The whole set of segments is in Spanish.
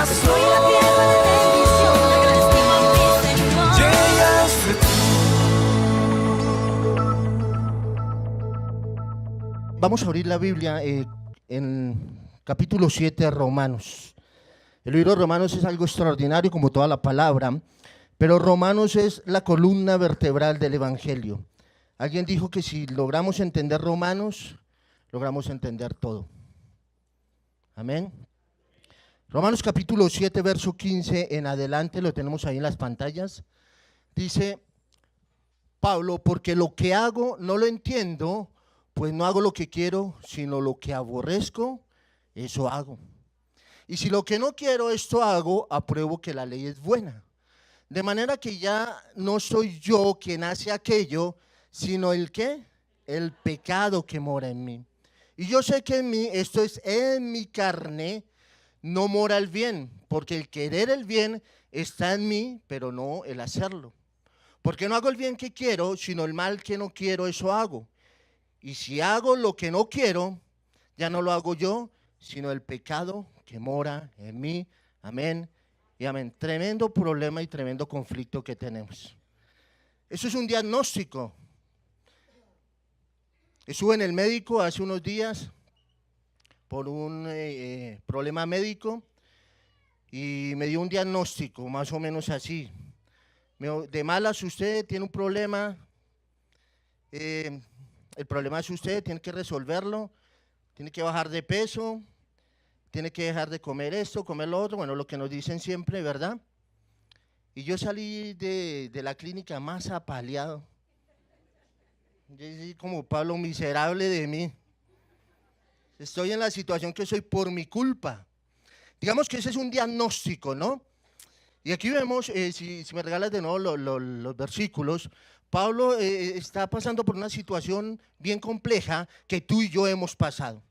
Soy la tierra de bendición, agradecido a mi Señor. Llegaste tú. Vamos a abrir la Biblia en capítulo 7 de Romanos. El libro de Romanos es algo extraordinario como toda la palabra, pero Romanos es la columna vertebral del Evangelio. Alguien dijo que si logramos entender Romanos, logramos entender todo. Amén. Romanos capítulo 7, verso 15 en adelante, lo tenemos ahí en las pantallas. Dice Pablo, porque lo que hago no lo entiendo, pues no hago lo que quiero, sino lo que aborrezco, eso hago. Y si lo que no quiero, esto hago, apruebo que la ley es buena. De manera que ya no soy yo quien hace aquello, sino el ¿qué? El pecado que mora en mí. Y yo sé que en mí, esto es en mi carne, no mora el bien, porque el querer el bien está en mí, pero no el hacerlo. Porque no hago el bien que quiero, sino el mal que no quiero, eso hago. Y si hago lo que no quiero, ya no lo hago yo, sino el pecado que mora en mí. Amén y amén. Tremendo problema y tremendo conflicto que tenemos. Eso es un diagnóstico. Estuve en el médico hace unos días por un problema médico y me dio un diagnóstico más o menos así. De malas, usted tiene un problema, el problema es usted, tiene que resolverlo, tiene que bajar de peso, tiene que dejar de comer esto, comer lo otro, bueno, lo que nos dicen siempre, ¿verdad? Y yo salí de la clínica más apaleado, yo como Pablo, miserable de mí. Estoy en la situación que soy por mi culpa. Digamos que ese es un diagnóstico, ¿no? Y aquí vemos, si me regalas de nuevo los versículos, Pablo está pasando por una situación bien compleja que tú y yo hemos pasado.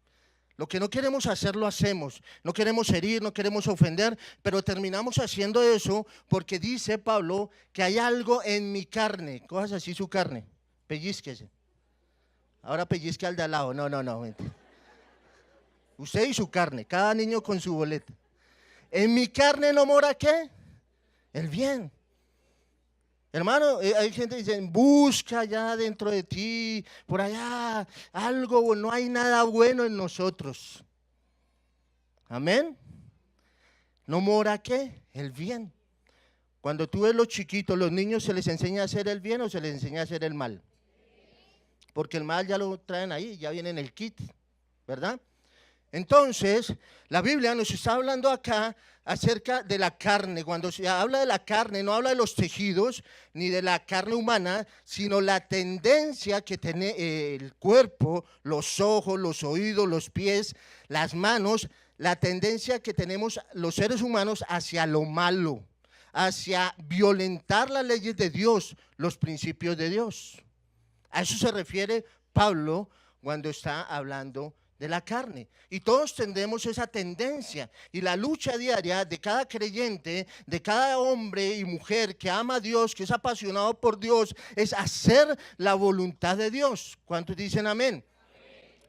Lo que no queremos hacer lo hacemos, no queremos herir, no queremos ofender, pero terminamos haciendo eso porque dice Pablo que hay algo en mi carne. Cojas así su carne, pellizquese. Ahora pellizque al de al lado, no, mentira. Usted y su carne, cada niño con su boleta. En mi carne no mora ¿qué? El bien. Hermano, hay gente que dice, busca ya dentro de ti, por allá, algo, no hay nada bueno en nosotros. Amén. No mora ¿qué? El bien. Cuando tú ves los chiquitos, los niños, ¿se les enseña a hacer el bien o se les enseña a hacer el mal? Porque el mal ya lo traen ahí, ya viene en el kit, ¿verdad? Entonces, la Biblia nos está hablando acá acerca de la carne. Cuando se habla de la carne, no habla de los tejidos ni de la carne humana, sino la tendencia que tiene el cuerpo, los ojos, los oídos, los pies, las manos, la tendencia que tenemos los seres humanos hacia lo malo, hacia violentar las leyes de Dios, los principios de Dios. A eso se refiere Pablo cuando está hablando de la carne, y todos tendremos esa tendencia, y la lucha diaria de cada creyente, de cada hombre y mujer que ama a Dios, que es apasionado por Dios, es hacer la voluntad de Dios. ¿Cuántos dicen amén?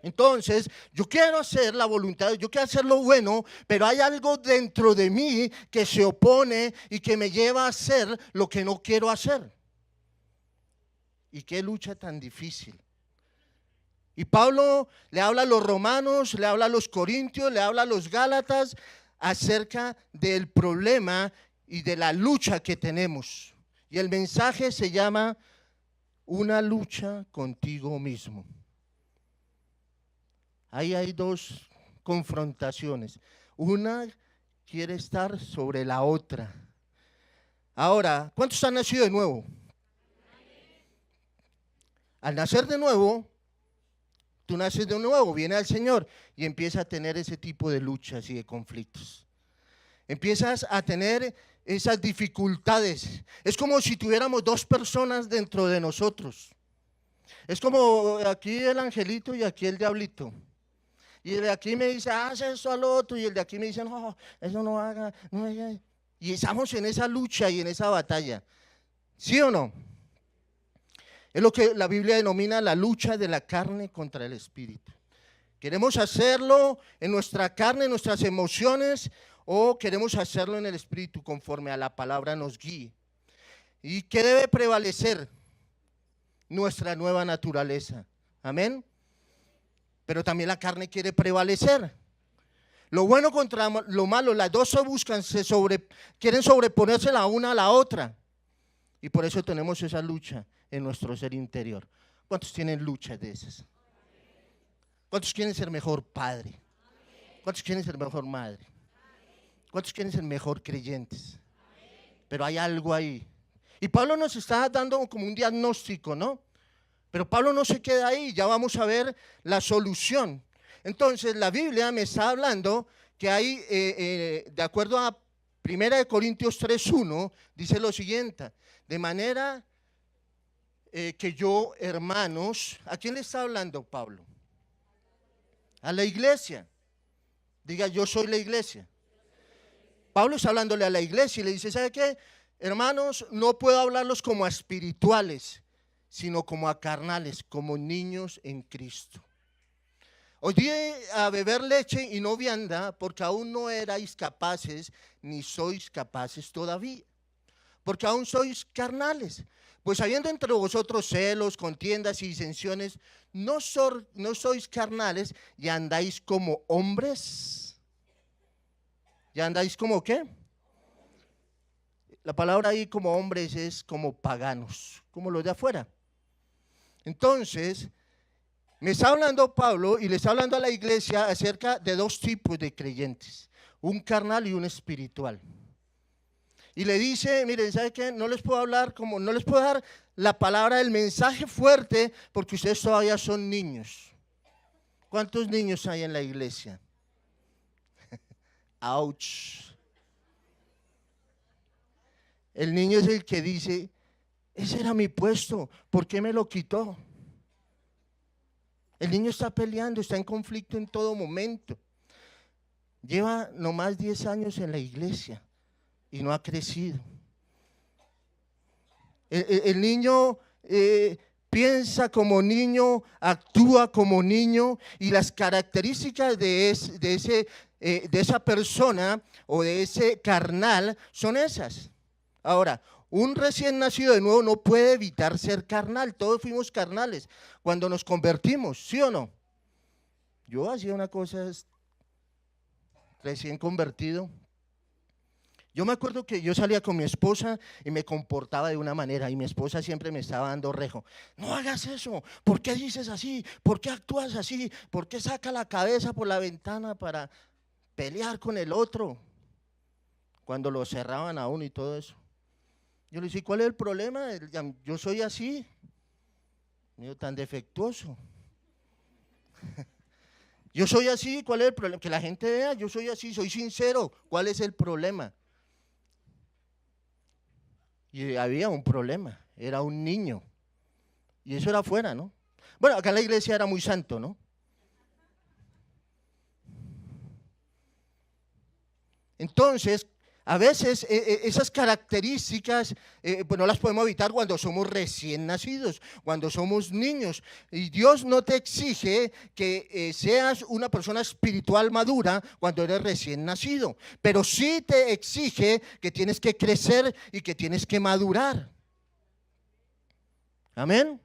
Entonces, yo quiero hacer la voluntad, yo quiero hacer lo bueno, pero hay algo dentro de mí que se opone y que me lleva a hacer lo que no quiero hacer. ¿Y qué lucha tan difícil? Y Pablo le habla a los romanos, le habla a los corintios, le habla a los gálatas acerca del problema y de la lucha que tenemos. Y el mensaje se llama una lucha contigo mismo. Ahí hay dos confrontaciones. Una quiere estar sobre la otra. Ahora, ¿cuántos han nacido de nuevo? Al nacer de nuevo, tú naces de nuevo, viene al Señor y empiezas a tener ese tipo de luchas y de conflictos. Empiezas a tener esas dificultades. Es como si tuviéramos dos personas dentro de nosotros. Es como aquí el angelito y aquí el diablito. Y el de aquí me dice, haz eso al otro, y el de aquí me dice, no, eso no haga, no haga. Y estamos en esa lucha y en esa batalla. ¿Sí o no? Es lo que la Biblia denomina la lucha de la carne contra el espíritu. Queremos hacerlo en nuestra carne, en nuestras emociones, o queremos hacerlo en el Espíritu conforme a la palabra nos guíe. ¿Y qué debe prevalecer? Nuestra nueva naturaleza. Amén. Pero también la carne quiere prevalecer. Lo bueno contra lo malo, las dos se buscan, quieren sobreponerse la una a la otra. Y por eso tenemos esa lucha en nuestro ser interior. ¿Cuántos tienen luchas de esas? ¿Cuántos quieren ser mejor padre? ¿Cuántos quieren ser mejor madre? ¿Cuántos quieren ser mejor creyentes? Pero hay algo ahí. Y Pablo nos está dando como un diagnóstico, ¿no? Pero Pablo no se queda ahí, ya vamos a ver la solución. Entonces la Biblia me está hablando que hay, de acuerdo a 1 Corintios 3:1, dice lo siguiente: de manera que yo, hermanos, ¿a quién le está hablando Pablo? A la iglesia. Diga, yo soy la iglesia. Pablo está hablándole a la iglesia y le dice, ¿sabe qué? Hermanos, no puedo hablarlos como a espirituales, sino como a carnales, como niños en Cristo. Os di a beber leche y no vianda, porque aún no erais capaces, ni sois capaces todavía, porque aún sois carnales. Pues habiendo entre vosotros celos, contiendas y disensiones, no sois carnales y andáis como hombres. ¿Ya andáis como qué? La palabra ahí como hombres es como paganos, como los de afuera. Entonces, me está hablando Pablo y le está hablando a la iglesia acerca de dos tipos de creyentes, un carnal y un espiritual. Y le dice, miren, ¿sabe qué? No les puedo hablar como, no les puedo dar la palabra del mensaje fuerte porque ustedes todavía son niños. ¿Cuántos niños hay en la iglesia? Ouch. El niño es el que dice, ese era mi puesto, ¿por qué me lo quitó? El niño está peleando, está en conflicto en todo momento. Lleva nomás 10 años en la iglesia y no ha crecido. El niño piensa como niño, actúa como niño, y las características de esa persona o de ese carnal son esas. Ahora, un recién nacido de nuevo no puede evitar ser carnal. Todos fuimos carnales cuando nos convertimos, ¿sí o no? Yo hacía una cosa recién convertido. Yo me acuerdo que yo salía con mi esposa y me comportaba de una manera y mi esposa siempre me estaba dando rejo. No hagas eso, ¿por qué dices así? ¿Por qué actúas así? ¿Por qué saca la cabeza por la ventana para pelear con el otro? Cuando lo cerraban a uno y todo eso. Yo le dije, ¿cuál es el problema? Yo soy así, tan defectuoso. Yo soy así, ¿cuál es el problema? Que la gente vea, yo soy así, soy sincero, ¿cuál es el problema? Y había un problema, era un niño. Y eso era afuera, ¿no? Bueno, acá en la iglesia era muy santo, ¿no? Entonces, a veces esas características pues no las podemos evitar cuando somos recién nacidos, cuando somos niños. Y Dios no te exige que seas una persona espiritual madura cuando eres recién nacido, pero sí te exige que tienes que crecer y que tienes que madurar. Amén.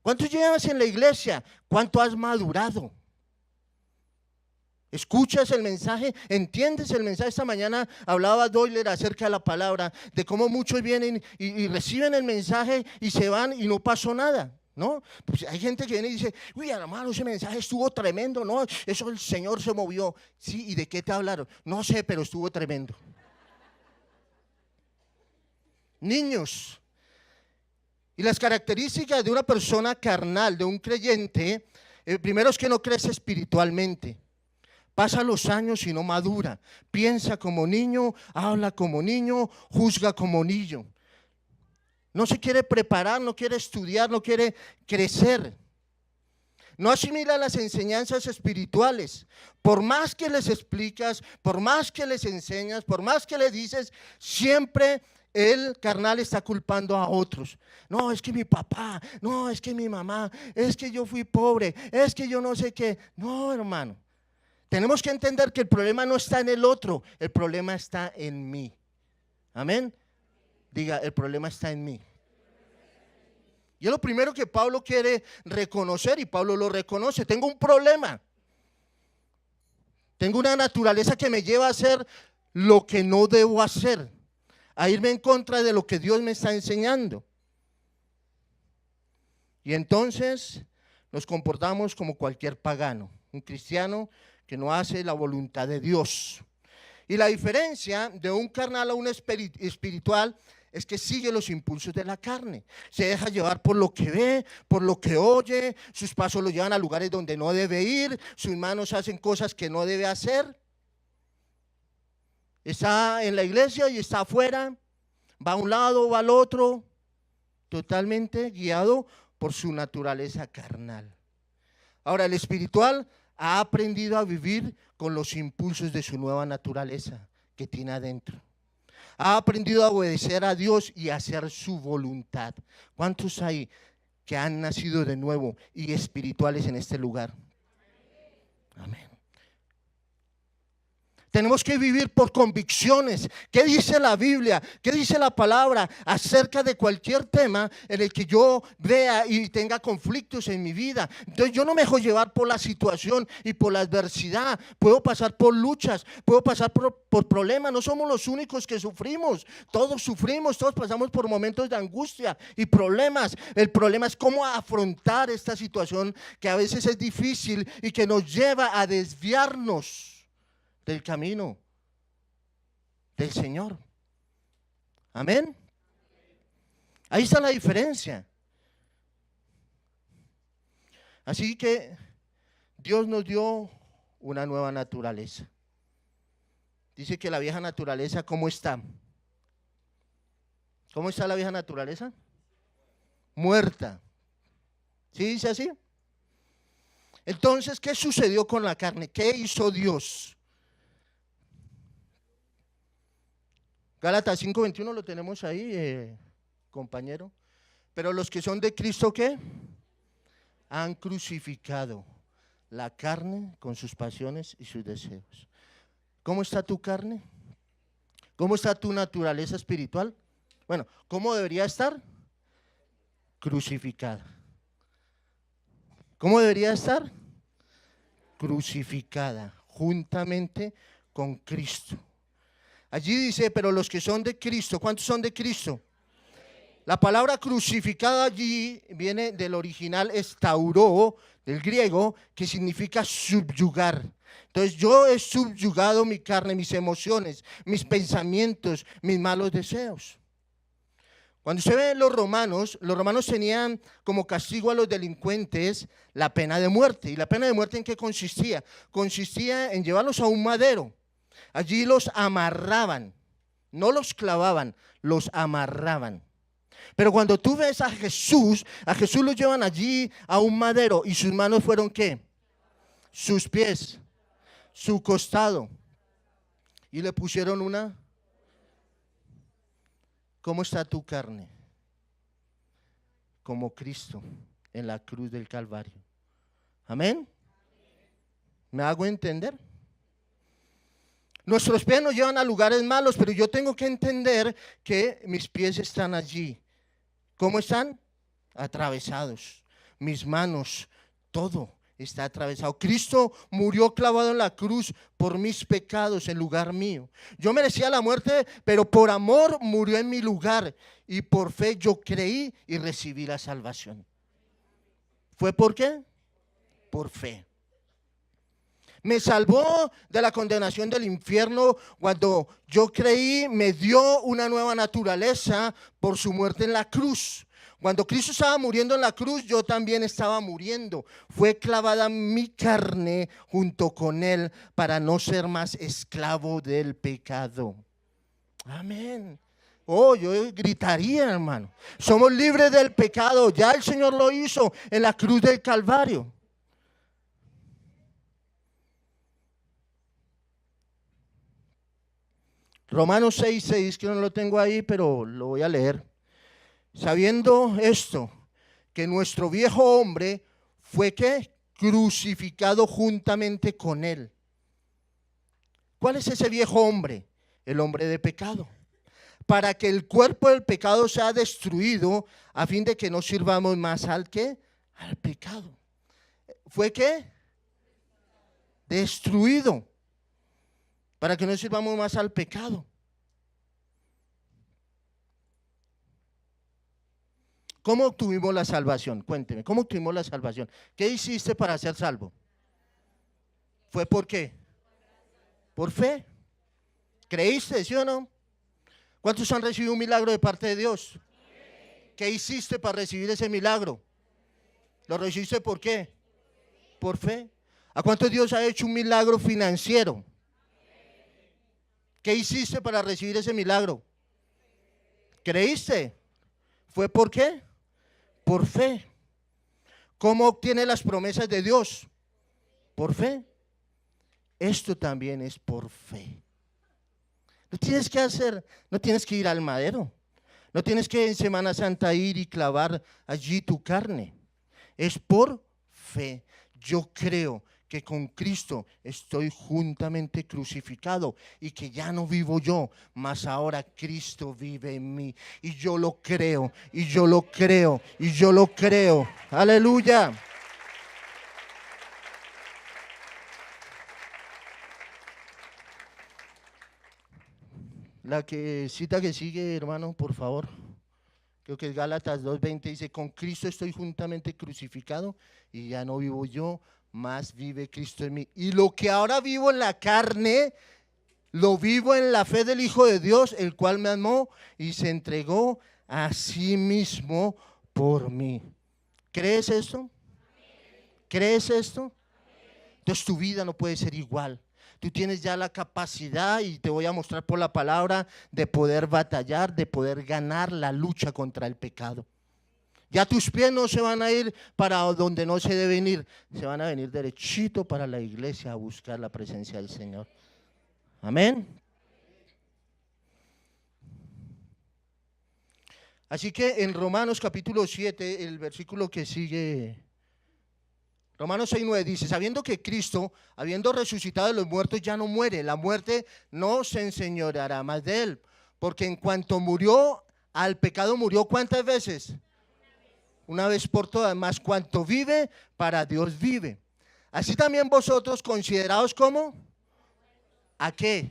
¿Cuánto llevas en la iglesia? ¿Cuánto has madurado? ¿Escuchas el mensaje? ¿Entiendes el mensaje? Esta mañana hablaba Doyler acerca de la palabra, de cómo muchos vienen y reciben el mensaje y se van y no pasó nada, ¿no? Pues hay gente que viene y dice, uy, hermano, ese mensaje estuvo tremendo, ¿no? Eso el Señor se movió. Sí, ¿y de qué te hablaron? No sé, pero estuvo tremendo. Niños. Y las características de una persona carnal, de un creyente, primero es que no crece espiritualmente. Pasa los años y no madura. Piensa como niño, habla como niño, juzga como niño. No se quiere preparar, no quiere estudiar, no quiere crecer. No asimila las enseñanzas espirituales. Por más que les explicas, por más que les enseñas, por más que les dices, siempre el carnal está culpando a otros. No, es que mi papá, no, es que mi mamá, es que yo fui pobre, es que yo no sé qué. No, hermano. Tenemos que entender que el problema no está en el otro, el problema está en mí. Amén. Diga, el problema está en mí. Y es lo primero que Pablo quiere reconocer, y Pablo lo reconoce. Tengo un problema. Tengo una naturaleza que me lleva a hacer lo que no debo hacer, a irme en contra de lo que Dios me está enseñando. Y entonces nos comportamos como cualquier pagano, un cristiano que no hace la voluntad de Dios. Y la diferencia de un carnal a un espiritual es que sigue los impulsos de la carne. Se deja llevar por lo que ve, por lo que oye. Sus pasos lo llevan a lugares donde no debe ir. Sus manos hacen cosas que no debe hacer. Está en la iglesia y está afuera. Va a un lado, va al otro. Totalmente guiado por su naturaleza carnal. Ahora, el espiritual ha aprendido a vivir con los impulsos de su nueva naturaleza que tiene adentro. Ha aprendido a obedecer a Dios y a hacer su voluntad. ¿Cuántos hay que han nacido de nuevo y espirituales en este lugar? Amén. Tenemos que vivir por convicciones. ¿Qué dice la Biblia? ¿Qué dice la palabra acerca de cualquier tema en el que yo vea y tenga conflictos en mi vida? Entonces yo no me dejo llevar por la situación y por la adversidad. Puedo pasar por luchas, puedo pasar por problemas. No somos los únicos que sufrimos. Todos sufrimos, todos pasamos por momentos de angustia y problemas. El problema es cómo afrontar esta situación que a veces es difícil y que nos lleva a desviarnos del camino del Señor. Amén. Ahí está la diferencia. Así que Dios nos dio una nueva naturaleza. Dice que la vieja naturaleza, ¿cómo está? ¿Cómo está la vieja naturaleza? Muerta. ¿Sí dice así? Entonces, ¿qué sucedió con la carne? ¿Qué hizo Dios? Gálatas 5:21 lo tenemos ahí, compañero. Pero los que son de Cristo, ¿qué? Han crucificado la carne con sus pasiones y sus deseos. ¿Cómo está tu carne? ¿Cómo está tu naturaleza espiritual? Bueno, ¿cómo debería estar? Crucificada. ¿Cómo debería estar? Crucificada, juntamente con Cristo. Allí dice, pero los que son de Cristo, ¿cuántos son de Cristo? La palabra crucificada allí viene del original estauró, del griego, que significa subyugar. Entonces yo he subyugado mi carne, mis emociones, mis pensamientos, mis malos deseos. Cuando usted ve los romanos tenían como castigo a los delincuentes la pena de muerte. ¿Y la pena de muerte en qué consistía? Consistía en llevarlos a un madero. Allí los amarraban, no los clavaban, los amarraban. Pero cuando tú ves a Jesús lo llevan allí a un madero y sus manos fueron ¿qué? Sus pies, su costado. Y le pusieron una. ¿Cómo está tu carne? Como Cristo en la cruz del Calvario. Amén. ¿Me hago entender? Nuestros pies nos llevan a lugares malos, pero yo tengo que entender que mis pies están allí. ¿Cómo están? Atravesados. Mis manos, todo está atravesado. Cristo murió clavado en la cruz por mis pecados en lugar mío. Yo merecía la muerte, pero por amor murió en mi lugar. Y por fe yo creí y recibí la salvación. ¿Fue por qué? Por fe. Me salvó de la condenación del infierno cuando yo creí, me dio una nueva naturaleza por su muerte en la cruz. Cuando Cristo estaba muriendo en la cruz, yo también estaba muriendo. Fue clavada mi carne junto con Él para no ser más esclavo del pecado. Amén. Oh, yo gritaría, hermano. Somos libres del pecado. Ya el Señor lo hizo en la cruz del Calvario. Romanos 6:6, que no lo tengo ahí, pero lo voy a leer. Sabiendo esto, que nuestro viejo hombre fue ¿qué? Crucificado juntamente con él. ¿Cuál es ese viejo hombre? El hombre de pecado. Para que el cuerpo del pecado sea destruido, a fin de que no sirvamos más al ¿qué? Al pecado. ¿Fue qué? Destruido. Para que no sirvamos más al pecado. ¿Cómo obtuvimos la salvación? Cuénteme, ¿cómo obtuvimos la salvación? ¿Qué hiciste para ser salvo? ¿Fue por qué? Por fe. ¿Creíste, sí o no? ¿Cuántos han recibido un milagro de parte de Dios? ¿Qué hiciste para recibir ese milagro? ¿Lo recibiste por qué? Por fe. ¿A cuántos Dios ha hecho un milagro financiero? ¿Qué hiciste para recibir ese milagro? ¿Creíste? ¿Fue por qué? Por fe. ¿Cómo obtiene las promesas de Dios? Por fe. Esto también es por fe. No tienes que hacer, no tienes que ir al madero. No tienes que en Semana Santa ir y clavar allí tu carne. Es por fe. Yo creo que con Cristo estoy juntamente crucificado y que ya no vivo yo, mas ahora Cristo vive en mí. Y yo lo creo, y yo lo creo, y yo lo creo. Aleluya. Cita que sigue, hermano, por favor. Creo que es Gálatas 2:20, dice, con Cristo estoy juntamente crucificado y ya no vivo yo, más vive Cristo en mí. Y lo que ahora vivo en la carne, lo vivo en la fe del Hijo de Dios, el cual me amó y se entregó a sí mismo por mí. ¿Crees esto? ¿Crees esto? Entonces tu vida no puede ser igual. Tú tienes ya la capacidad, y te voy a mostrar por la palabra, de poder batallar, de poder ganar la lucha contra el pecado. Ya tus pies no se van a ir para donde no se deben ir, se van a venir derechito para la iglesia a buscar la presencia del Señor. Amén. Así que en Romanos capítulo 7, el versículo que sigue, Romanos 6:9 dice, sabiendo que Cristo, habiendo resucitado de los muertos, ya no muere, la muerte no se enseñoreará más de él, porque en cuanto murió al pecado, murió ¿cuántas veces? Una vez por todas, más cuanto vive, para Dios vive. Así también vosotros considerados como, ¿a qué?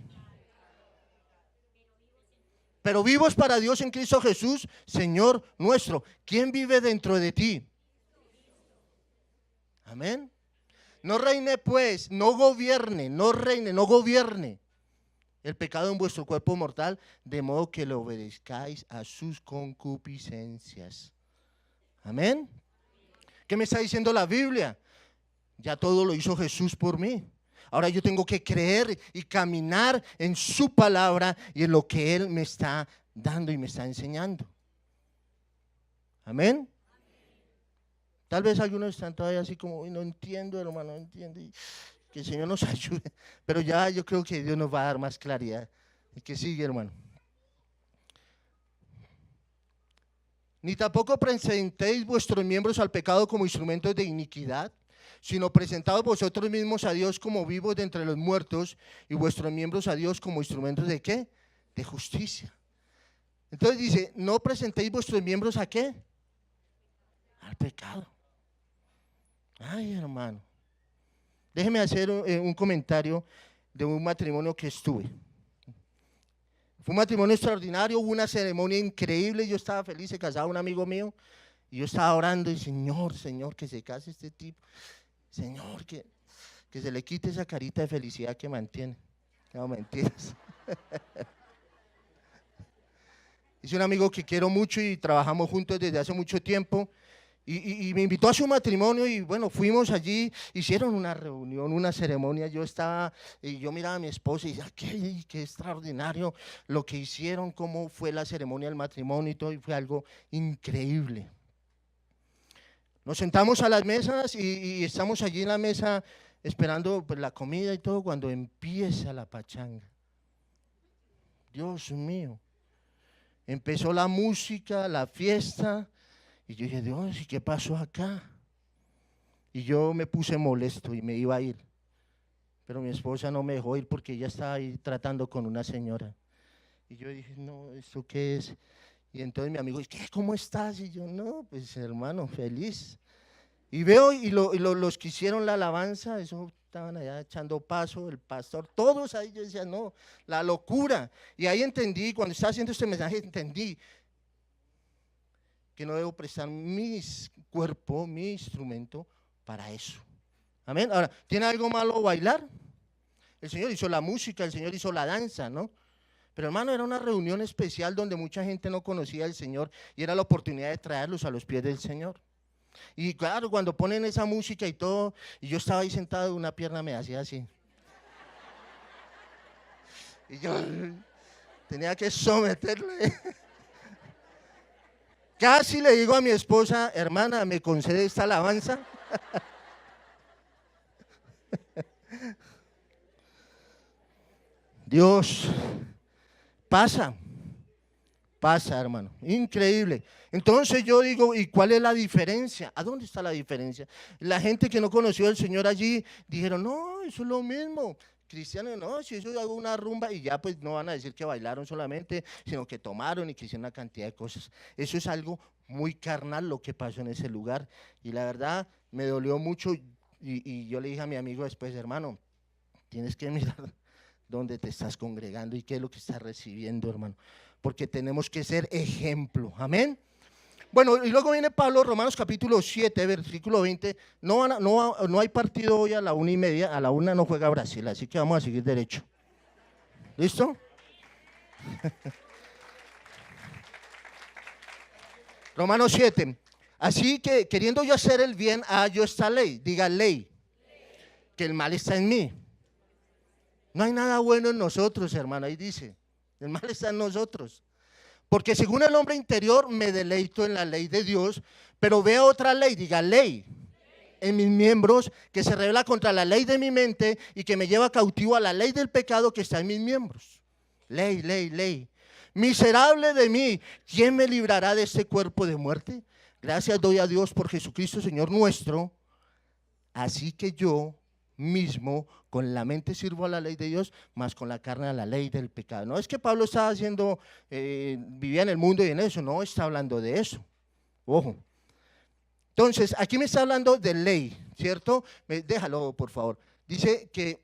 Pero vivos para Dios en Cristo Jesús, Señor nuestro. ¿Quién vive dentro de ti? Amén. No reine pues, no gobierne, no reine, no gobierne el pecado en vuestro cuerpo mortal, de modo que le obedezcáis a sus concupiscencias. Amén. ¿Qué me está diciendo la Biblia? Ya todo lo hizo Jesús por mí. Ahora yo tengo que creer y caminar en su palabra y en lo que Él me está dando y me está enseñando. Amén. Tal vez algunos están todavía así como, no entiendo, hermano, no entiendo. Y que el Señor nos ayude. Pero ya yo creo que Dios nos va a dar más claridad. Y que sigue, hermano. Ni tampoco presentéis vuestros miembros al pecado como instrumentos de iniquidad, sino presentaos vosotros mismos a Dios como vivos de entre los muertos y vuestros miembros a Dios como instrumentos ¿de qué? De justicia. Entonces dice, no presentéis vuestros miembros ¿a qué? Al pecado. Ay, hermano. Déjeme hacer un comentario de un matrimonio que estuve. Fue un matrimonio extraordinario, hubo una ceremonia increíble, yo estaba feliz, se casaba un amigo mío, y yo estaba orando, y Señor, que se case este tipo, Señor, que se le quite esa carita de felicidad que mantiene. No, mentiras. Es un amigo que quiero mucho y trabajamos juntos desde hace mucho tiempo. Y me invitó a su matrimonio y bueno, fuimos allí, hicieron una reunión, una ceremonia, yo miraba a mi esposa y decía, qué extraordinario lo que hicieron, cómo fue la ceremonia del matrimonio y todo, y fue algo increíble. Nos sentamos a las mesas y estamos allí en la mesa esperando pues, la comida y todo, cuando empieza la pachanga. Dios mío, empezó la música, la fiesta. Y yo dije, Dios, ¿y qué pasó acá? Y yo me puse molesto y me iba a ir. pero mi esposa no me dejó ir porque ella estaba ahí tratando con una señora. Y yo dije, no, ¿esto qué es? Y entonces mi amigo dice, ¿qué? ¿Cómo estás? Y yo, no, pues hermano, feliz. Y veo los que hicieron la alabanza, eso estaban allá echando paso, el pastor, todos ahí. Yo decía, no, la locura. Y ahí entendí, cuando estaba haciendo este mensaje, entendí que no debo prestar mi cuerpo, mi instrumento para eso. Amén. Ahora, ¿tiene algo malo bailar? El Señor hizo la música, el Señor hizo la danza, ¿no? Pero hermano, era una reunión especial donde mucha gente no conocía al Señor y era la oportunidad de traerlos a los pies del Señor. Y claro, cuando ponen esa música y todo, y yo estaba ahí sentado, una pierna me hacía así. Y yo tenía que someterle. Casi le digo a mi esposa, hermana, ¿me concede esta alabanza? Dios, pasa, hermano, increíble. Entonces yo digo, ¿y cuál es la diferencia? ¿A dónde está la diferencia? La gente que no conoció al Señor allí dijeron, no, eso es lo mismo. Cristianos, no, si eso hago una rumba y ya pues no van a decir que bailaron solamente, sino que tomaron y que hicieron una cantidad de cosas. Eso es algo muy carnal lo que pasó en ese lugar. Y la verdad me dolió mucho y yo le dije a mi amigo después, hermano, tienes que mirar dónde te estás congregando y qué es lo que estás recibiendo, hermano. Porque tenemos que ser ejemplo, amén. Bueno, y luego viene Pablo, Romanos capítulo 7, versículo 20. No hay partido hoy a la 1:30, a la 1 no juega Brasil, así que vamos a seguir derecho. ¿Listo? Romanos 7. Así que queriendo yo hacer el bien, hallo esta ley, diga ley, que el mal está en mí. No hay nada bueno en nosotros, hermano, ahí dice, el mal está en nosotros. Porque según el hombre interior me deleito en la ley de Dios, pero veo otra ley, diga ley, en mis miembros que se revela contra la ley de mi mente y que me lleva cautivo a la ley del pecado que está en mis miembros. Ley, ley, ley. Miserable de mí, ¿quién me librará de este cuerpo de muerte? Gracias doy a Dios por Jesucristo, Señor nuestro. Así que yo mismo con la mente sirvo a la ley de Dios, más con la carne a la ley del pecado. No es que Pablo estaba haciendo, vivía en el mundo y en eso, no está hablando de eso. Ojo. Entonces, aquí me está hablando de ley, ¿cierto? Déjalo, por favor. Dice que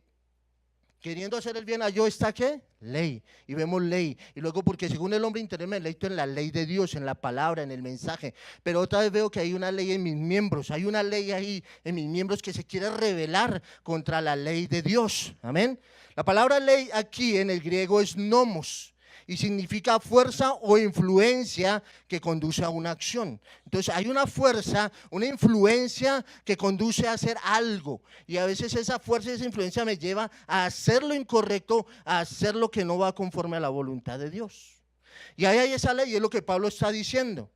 queriendo hacer el bien, ¿halló esta qué? Ley. Y vemos ley. Y luego porque según el hombre interior me deleito en la ley de Dios, en la palabra, en el mensaje. Pero otra vez veo que hay una ley en mis miembros. Hay una ley ahí en mis miembros que se quiere rebelar contra la ley de Dios. Amén. La palabra ley aquí en el griego es nomos. Y significa fuerza o influencia que conduce a una acción. Entonces hay una fuerza, una influencia que conduce a hacer algo. Y a veces esa fuerza y esa influencia me lleva a hacer lo incorrecto, a hacer lo que no va conforme a la voluntad de Dios. Y ahí hay esa ley, y es lo que Pablo está diciendo.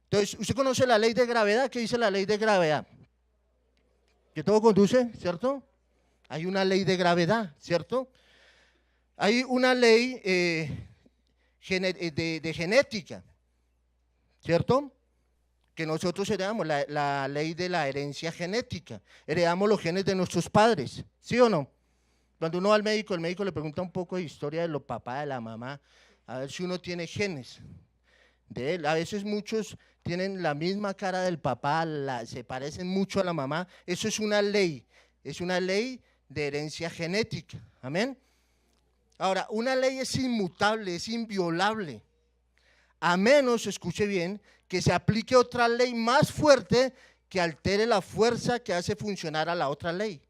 Entonces, usted conoce la ley de gravedad. ¿Qué dice la ley de gravedad? Que todo conduce, ¿cierto? Hay una ley de gravedad, ¿cierto? Hay una ley de genética, ¿cierto? Que nosotros heredamos, la ley de la herencia genética. Heredamos los genes de nuestros padres, ¿sí o no? Cuando uno va al médico, el médico le pregunta un poco de historia de los papás, de la mamá, a ver si uno tiene genes de él. A veces muchos tienen la misma cara del papá, se parecen mucho a la mamá. Eso es una ley de herencia genética, amén. Ahora, una ley es inmutable, es inviolable, a menos, escuche bien, que se aplique otra ley más fuerte que altere la fuerza que hace funcionar a la otra ley.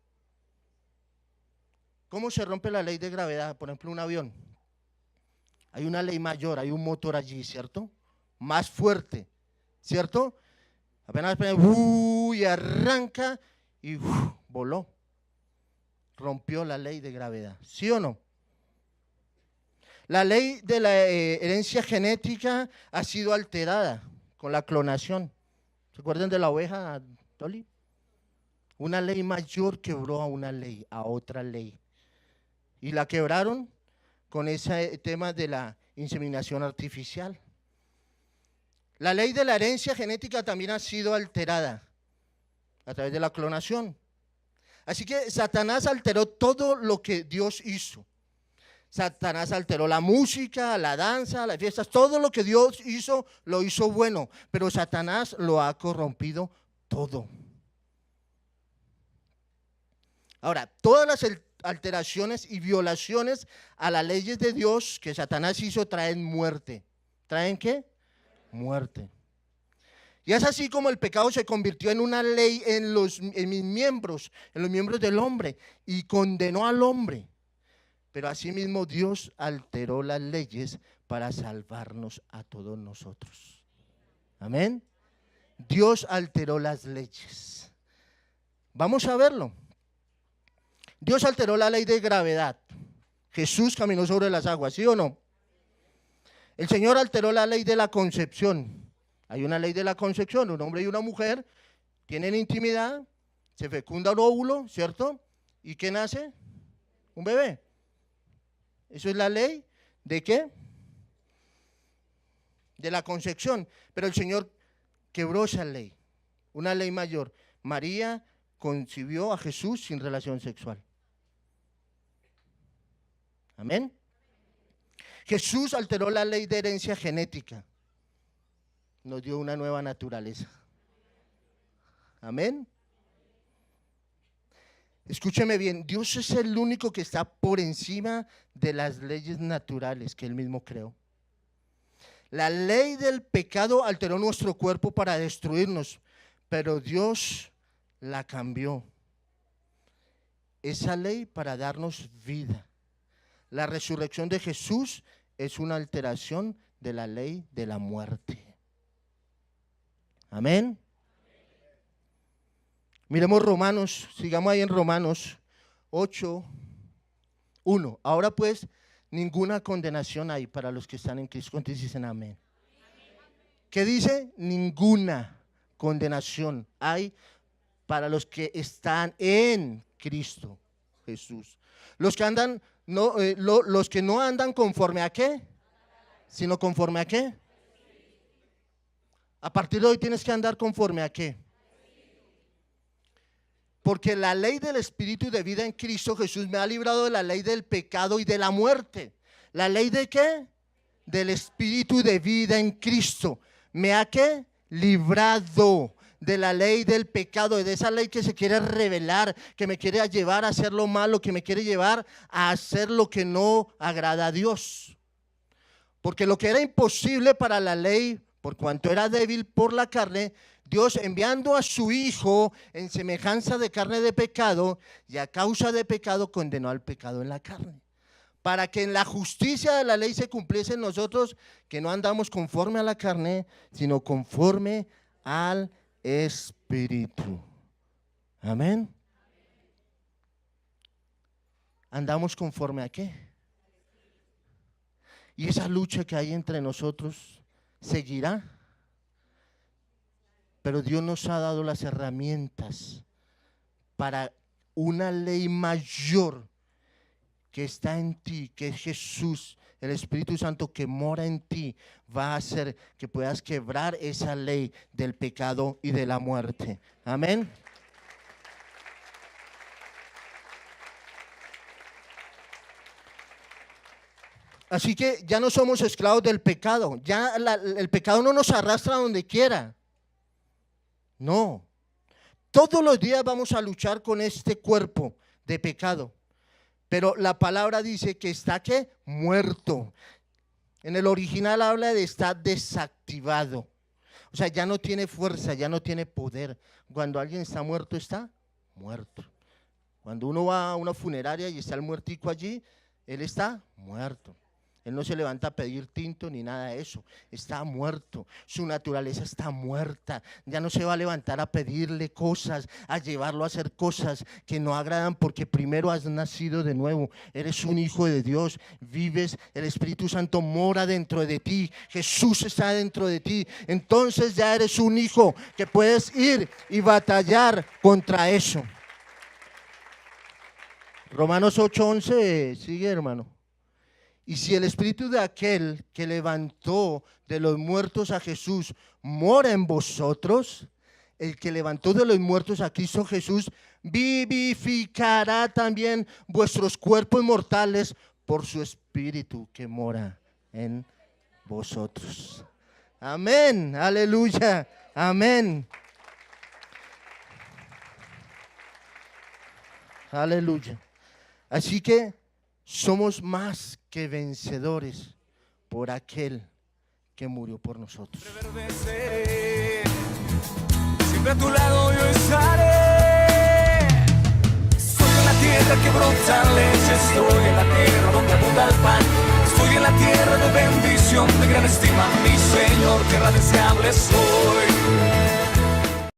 ¿Cómo se rompe la ley de gravedad? Por ejemplo, un avión. Hay una ley mayor, hay un motor allí, ¿cierto? Más fuerte, ¿cierto? Apenas y arranca y voló. Rompió la ley de gravedad, ¿sí o no? La ley de la herencia genética ha sido alterada con la clonación. ¿Se acuerdan de la oveja Dolly? Una ley mayor quebró a una ley, a otra ley. Y la quebraron con ese tema de la inseminación artificial. La ley de la herencia genética también ha sido alterada a través de la clonación. Así que Satanás alteró todo lo que Dios hizo. Satanás alteró la música, la danza, las fiestas, todo lo que Dios hizo, lo hizo bueno, pero Satanás lo ha corrompido todo. Ahora, todas las alteraciones y violaciones a las leyes de Dios que Satanás hizo traen muerte. ¿Traen qué? Muerte. Y es así como el pecado se convirtió en una ley en mis miembros, en los miembros del hombre, y condenó al hombre. Pero asimismo Dios alteró las leyes para salvarnos a todos nosotros. Amén. Dios alteró las leyes. Vamos a verlo. Dios alteró la ley de gravedad. Jesús caminó sobre las aguas, ¿sí o no? El Señor alteró la ley de la concepción. Hay una ley de la concepción, un hombre y una mujer tienen intimidad, se fecunda un óvulo, ¿cierto? ¿Y qué nace? Un bebé. Eso es la ley ¿de qué? De la concepción. Pero el Señor quebró esa ley, una ley mayor. María concibió a Jesús sin relación sexual. Amén. Jesús alteró la ley de herencia genética. Nos dio una nueva naturaleza. Amén. Escúcheme bien, Dios es el único que está por encima de las leyes naturales que Él mismo creó. La ley del pecado alteró nuestro cuerpo para destruirnos, pero Dios la cambió. Esa ley para darnos vida. La resurrección de Jesús es una alteración de la ley de la muerte. Amén. Miremos Romanos, sigamos ahí en Romanos 8:1. Ahora pues, ninguna condenación hay para los que están en Cristo. ¿Cuántos dicen amén? ¿Qué dice? Ninguna condenación hay para los que están en Cristo Jesús. Los que andan, los que no andan conforme a qué, sino conforme a qué. A partir de hoy tienes que andar conforme a qué. Porque la ley del Espíritu de vida en Cristo Jesús me ha librado de la ley del pecado y de la muerte. ¿La ley de qué? Del Espíritu de vida en Cristo. ¿Me ha qué? Librado de la ley del pecado, de esa ley que se quiere revelar, que me quiere llevar a hacer lo malo, que me quiere llevar a hacer lo que no agrada a Dios. Porque lo que era imposible para la ley, por cuanto era débil por la carne, Dios enviando a su Hijo en semejanza de carne de pecado, y a causa de pecado condenó al pecado en la carne, para que en la justicia de la ley se cumpliese en nosotros, que no andamos conforme a la carne, sino conforme al Espíritu. Amén. ¿Andamos conforme a qué? Y esa lucha que hay entre nosotros seguirá. Pero Dios nos ha dado las herramientas para una ley mayor que está en ti, que es Jesús, el Espíritu Santo que mora en ti, va a hacer que puedas quebrar esa ley del pecado y de la muerte. Amén. Así que ya no somos esclavos del pecado, ya el pecado no nos arrastra a donde quiera. No, todos los días vamos a luchar con este cuerpo de pecado, pero la palabra dice que está ¿qué? Muerto. En el original habla de estar desactivado, o sea, ya no tiene fuerza, ya no tiene poder. Cuando alguien está muerto, está muerto. Cuando uno va a una funeraria y está el muertico allí, él está muerto. Él no se levanta a pedir tinto ni nada de eso, está muerto, su naturaleza está muerta, ya no se va a levantar a pedirle cosas, a llevarlo a hacer cosas que no agradan, porque primero has nacido de nuevo, eres un hijo de Dios, vives, el Espíritu Santo mora dentro de ti, Jesús está dentro de ti, entonces ya eres un hijo que puedes ir y batallar contra eso. Romanos 8:11, sigue hermano. Y si el Espíritu de aquel que levantó de los muertos a Jesús mora en vosotros, el que levantó de los muertos a Cristo Jesús, vivificará también vuestros cuerpos mortales por su Espíritu que mora en vosotros. Amén, aleluya, amén. Aleluya. Así que somos más que vencedores por aquel que murió por nosotros. Reverdeceré, siempre a tu lado yo estaré. Estoy en la tierra que brota leche, estoy en la tierra donde abunda el pan. Estoy en la tierra de bendición, de gran estima, mi Señor, tierra deseable soy.